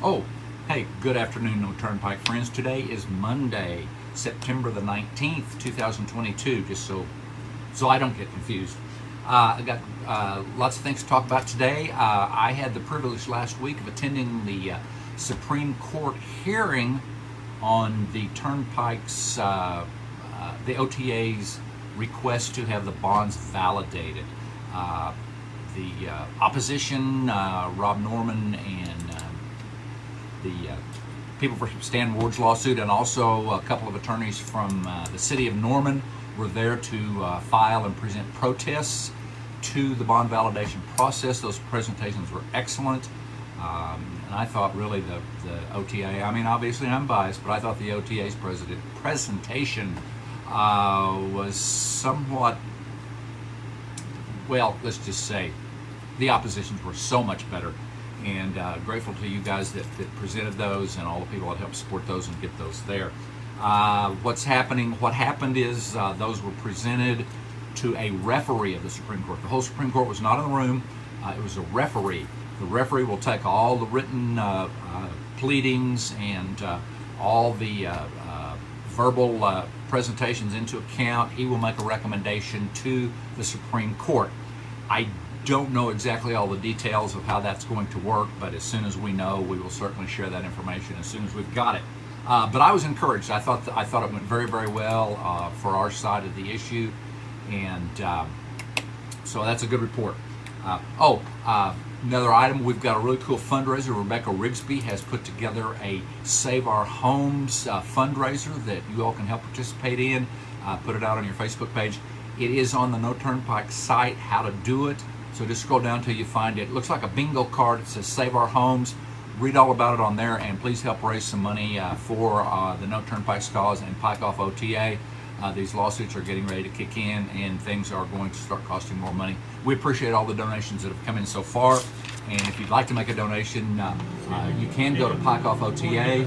Oh, hey, good afternoon, No Turnpike friends. Today is Monday, September the 19th, 2022, just so I don't get confused. I got lots of things to talk about today. I had the privilege last week of attending the Supreme Court hearing on the Turnpike's, the OTA's request to have the bonds validated. The opposition, Rob Norman and the people for Stan Ward's lawsuit, and also a couple of attorneys from the city of Norman were there to file and present protests to the bond validation process. Those presentations were excellent. And I thought really the OTA, I mean, obviously I'm biased, but I thought the OTA's presentation was somewhat, well, let's just say the oppositions were so much better. And grateful to you guys that presented those and all the people that helped support those and get those there. What happened is those were presented to a referee of the Supreme Court. The whole Supreme Court was not in the room. It was a referee. The referee will take all the written pleadings and all the verbal presentations into account. He will make a recommendation to the Supreme Court. I don't know exactly all the details of how that's going to work, but as soon as we know, we will certainly share that information as soon as we've got it. But I was encouraged. I thought it went very, very well for our side of the issue, and so that's a good report. Another item, we've got a really cool fundraiser. Rebecca Rigsby has put together a Save Our Homes fundraiser that you all can help participate in. Put it out on your Facebook page. It is on the No Turnpike site, how to do it. So just scroll down till you find it. It looks like a bingo card. It says Save Our Homes. Read all about it on there, and please help raise some money for the No Turnpike's cause and Pike off OTA. These lawsuits are getting ready to kick in, and things are going to start costing more money. We appreciate all the donations that have come in so far, and if you'd like to make a donation, you can go to Pike off OTA.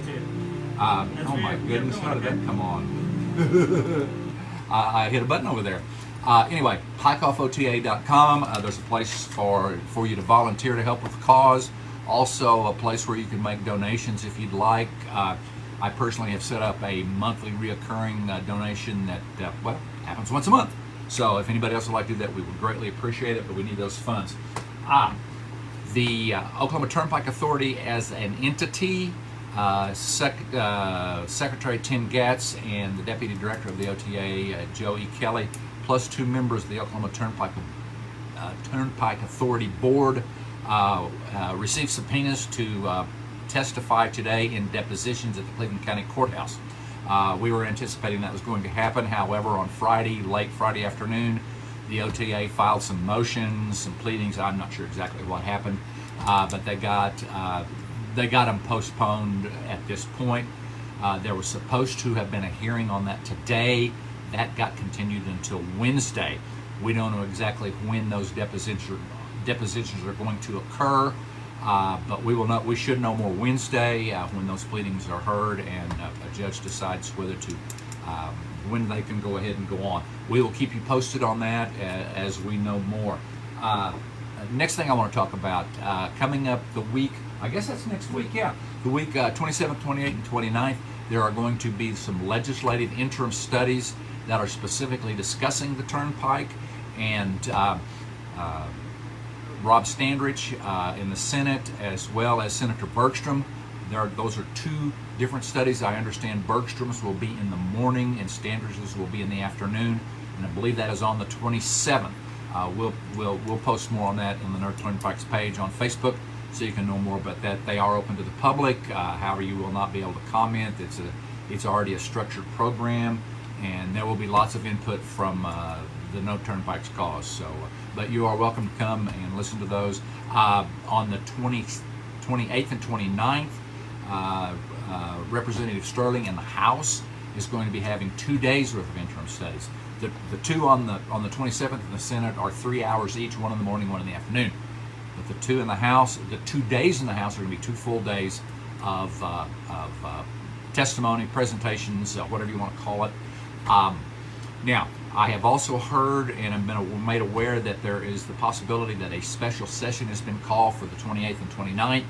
Oh my goodness, how did that come on? I hit a button over there. Anyway, pikeoffota.com. There's a place for you to volunteer to help with the cause. Also, a place where you can make donations if you'd like. I personally have set up a monthly reoccurring donation that happens once a month. So if anybody else would like to do that, we would greatly appreciate it, but we need those funds. The Oklahoma Turnpike Authority as an entity, Secretary Tim Gatz and the Deputy Director of the OTA, Joe E. Kelly, plus 2 members of the Oklahoma Turnpike Authority Board received subpoenas to testify today in depositions at the Cleveland County Courthouse. We were anticipating that was going to happen. However, on Friday, late Friday afternoon, the OTA filed some motions, some pleadings. I'm not sure exactly what happened, but they got them postponed at this point. There was supposed to have been a hearing on that today. That got continued until Wednesday. We don't know exactly when those depositions are going to occur, but we should know more Wednesday when those pleadings are heard and a judge decides whether to when they can go ahead and go on. We will keep you posted on that as we know more. Next thing I want to talk about, coming up the week, I guess that's next week, yeah. The week 27th, 28th, and 29th, there are going to be some legislative interim studies that are specifically discussing the Turnpike, and Rob Standridge in the Senate, as well as Senator Bergstrom. Those are 2 different studies. I understand Bergstrom's will be in the morning and Standridge's will be in the afternoon, and I believe that is on the 27th. We'll post more on that on the No Turnpike's page on Facebook, so you can know more about that. They are open to the public. However, you will not be able to comment. It's already a structured program, and there will be lots of input from the No Turnpike's cause. So, but you are welcome to come and listen to those. On the 28th and 29th, Representative Sterling in the House is going to be having 2 days worth of interim studies. The 2 on the 27th in the Senate are 3 hours each, 1 in the morning, 1 in the afternoon. But the 2 in the House, the 2 days in the House are going to be 2 full days of testimony, presentations, whatever you want to call it. Now, I have also heard and have been made aware that there is the possibility that a special session has been called for the 28th and 29th.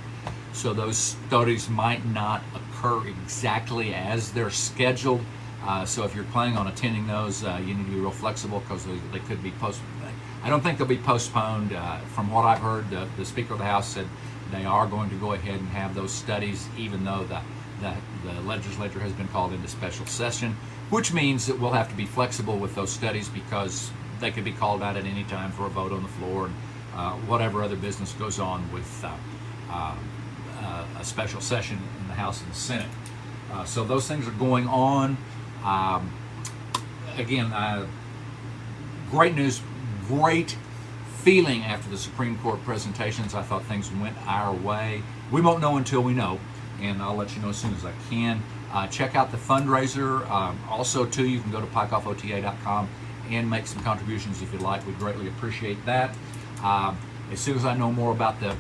So those studies might not occur exactly as they're scheduled. So if you're planning on attending those, you need to be real flexible, because they could be postponed. I don't think they'll be postponed. From what I've heard, the Speaker of the House said they are going to go ahead and have those studies, even though the legislature has been called into special session, which means that we'll have to be flexible with those studies, because they could be called out at any time for a vote on the floor, and whatever other business goes on with a special session in the House and the Senate. So those things are going on. Again, great news, great feeling after the Supreme Court presentations. I thought things went our way. We won't know until we know, and I'll let you know as soon as I can. Check out the fundraiser. Also, too, you can go to pikeoffota.com and make some contributions if you'd like. We'd greatly appreciate that. As soon as I know more about the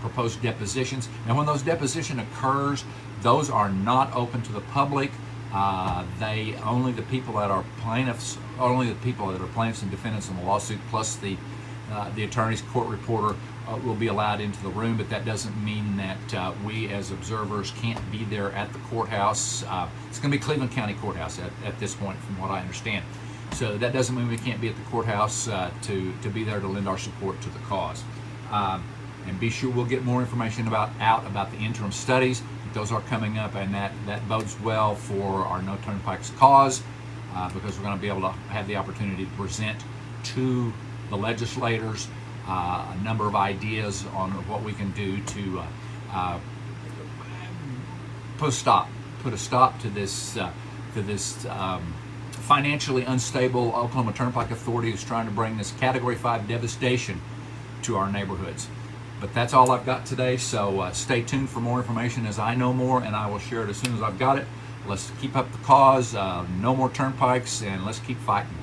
proposed depositions, and when those deposition occurs, those are not open to the public. Only the people that are plaintiffs, and defendants in the lawsuit, plus the attorney's court reporter, will be allowed into the room. But that doesn't mean that we as observers can't be there at the courthouse. It's going to be Cleveland County Courthouse at this point, from what I understand. So that doesn't mean we can't be at the courthouse to be there to lend our support to the cause. And be sure we'll get more information about the interim studies. Those are coming up, and that bodes well for our No Turnpike's cause, because we're going to be able to have the opportunity to present to the legislators a number of ideas on what we can do to put a stop to this financially unstable Oklahoma Turnpike Authority, who's trying to bring this Category 5 devastation to our neighborhoods. But that's all I've got today, so stay tuned for more information as I know more, and I will share it as soon as I've got it. Let's keep up the cause, no more turnpikes, and let's keep fighting.